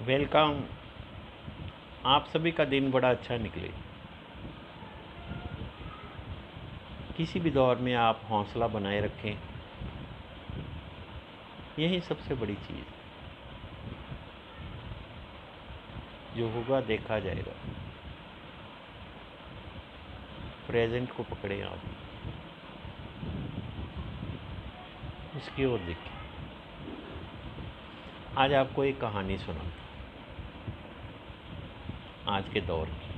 Welcome. आप सभी का दिन बड़ा अच्छा निकले। किसी भी दौर में आप हौसला बनाए रखें, यही सबसे बड़ी चीज़। जो होगा देखा जाएगा। प्रेजेंट को पकड़े आप, उसकी ओर देखें। आज आपको एक कहानी सुनाता हूँ, आज के दौर की।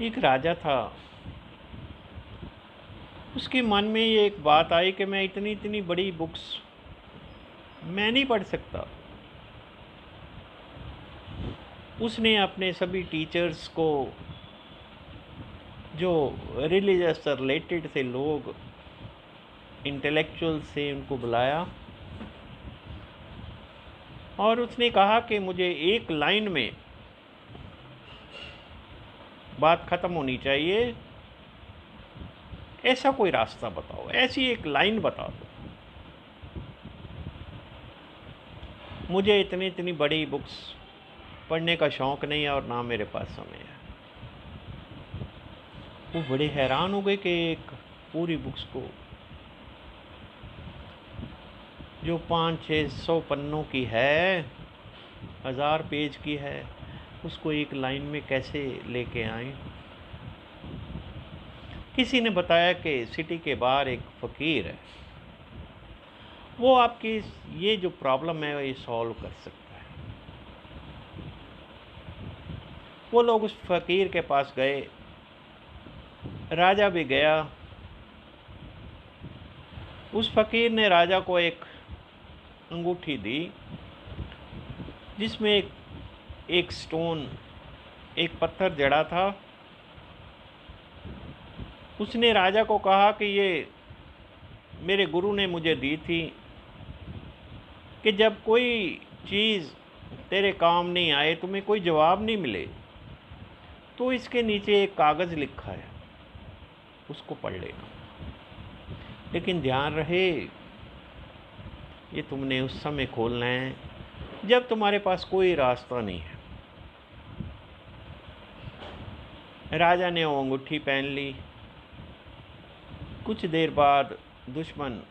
एक राजा था, उसके मन में ये एक बात आई कि मैं इतनी इतनी बड़ी बुक्स मैं नहीं पढ़ सकता। उसने अपने सभी टीचर्स को, जो रिलीजियस से रिलेटेड थे लोग, इंटेलेक्चुअल से, उनको बुलाया और उसने कहा कि मुझे एक लाइन में बात ख़त्म होनी चाहिए, ऐसा कोई रास्ता बताओ, ऐसी एक लाइन बता दो। मुझे इतनी इतनी बड़ी बुक्स पढ़ने का शौक़ नहीं है और ना मेरे पास समय है। वो बड़े हैरान हो गए कि एक पूरी बुक्स को, जो 500-600 पन्नों की है, 1000 पेज की है, उसको एक लाइन में कैसे लेके आए। किसी ने बताया कि सिटी के बाहर एक फ़कीर है, वो आपकी ये जो प्रॉब्लम है ये सॉल्व कर सकता है। वो लोग उस फ़कीर के पास गए, राजा भी गया। उस फ़कीर ने राजा को एक अंगूठी दी, जिसमें एक स्टोन, एक पत्थर जड़ा था। उसने राजा को कहा कि ये मेरे गुरु ने मुझे दी थी, कि जब कोई चीज़ तेरे काम नहीं आए, तुम्हें कोई जवाब नहीं मिले, तो इसके नीचे एक कागज़ लिखा है, उसको पढ़ लेना। लेकिन ध्यान रहे, ये तुमने उस समय खोलना है जब तुम्हारे पास कोई रास्ता नहीं है। राजा ने वो अंगूठी पहन ली। कुछ देर बाद दुश्मन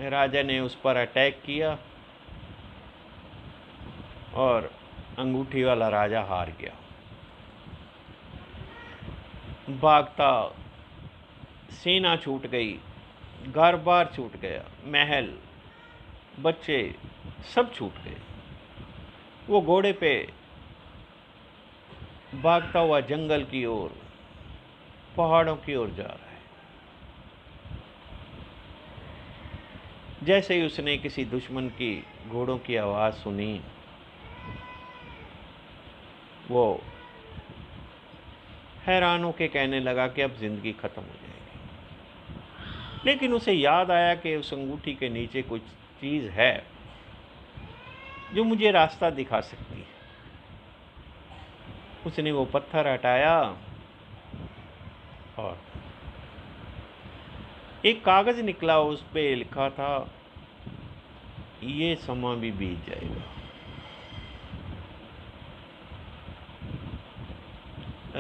राजा ने उस पर अटैक किया और अंगूठी वाला राजा हार गया। भागता, सेना छूट गई, घर बार छूट गया, महल, बच्चे सब छूट गए। वो घोड़े पे भागता हुआ जंगल की ओर, पहाड़ों की ओर जा रहा है। जैसे ही उसने किसी दुश्मन की घोड़ों की आवाज़ सुनी, वो हैरान होकर कहने लगा कि अब ज़िंदगी ख़त्म हो जाएगी। लेकिन उसे याद आया कि उस अंगूठी के नीचे कुछ चीज़ है जो मुझे रास्ता दिखा सकती है। उसने वो पत्थर हटाया और एक कागज़ निकला, उस पे लिखा था, ये समा भी बीत जाएगा।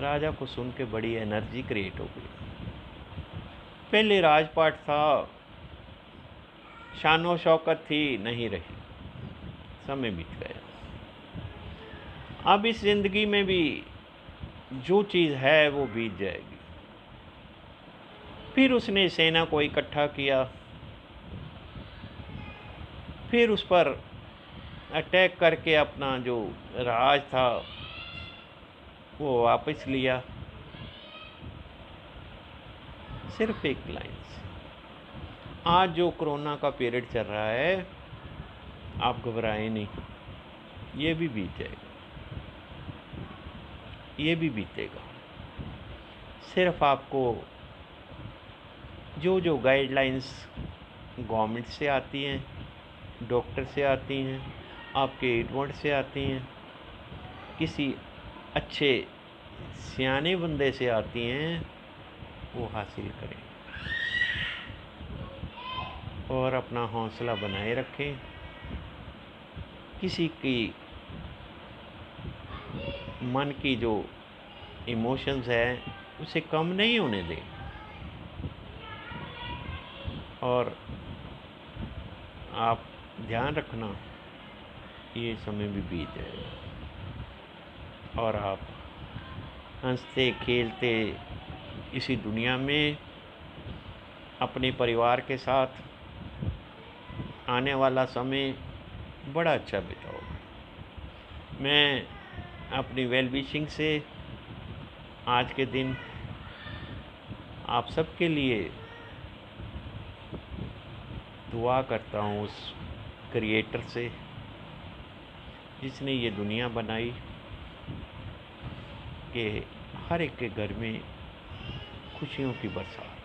राजा को सुन के बड़ी एनर्जी क्रिएट हो गई। पहले राजपाट था, शानो शौकत थी, नहीं रही, समय बीत गया। अब इस ज़िंदगी में भी जो चीज़ है वो बीत जाएगी। फिर उसने सेना को इकट्ठा किया, फिर उस पर अटैक करके अपना जो राज था वो वापस लिया, सिर्फ एक लाइन से। आज जो कोरोना का पीरियड चल रहा है, आप घबराएं नहीं, ये भी बीत जाएगा, ये भी बीतेगा। सिर्फ आपको जो जो गाइडलाइंस गवर्नमेंट से आती हैं, डॉक्टर से आती हैं, आपके एडवोकेट से आती हैं, किसी अच्छे सियाने बंदे से आती हैं, वो हासिल करें और अपना हौसला बनाए रखें। किसी की मन की जो इमोशंस है उसे कम नहीं होने दें, और आप ध्यान रखना ये समय भी बीत जाएगा और आप हंसते खेलते इसी दुनिया में अपने परिवार के साथ आने वाला समय बड़ा अच्छा बिताओगे। मैं अपनी वेल विशिंग से आज के दिन आप सबके लिए दुआ करता हूँ उस क्रिएटर से जिसने ये दुनिया बनाई, कि हर एक के घर में खुशियों की बरसात।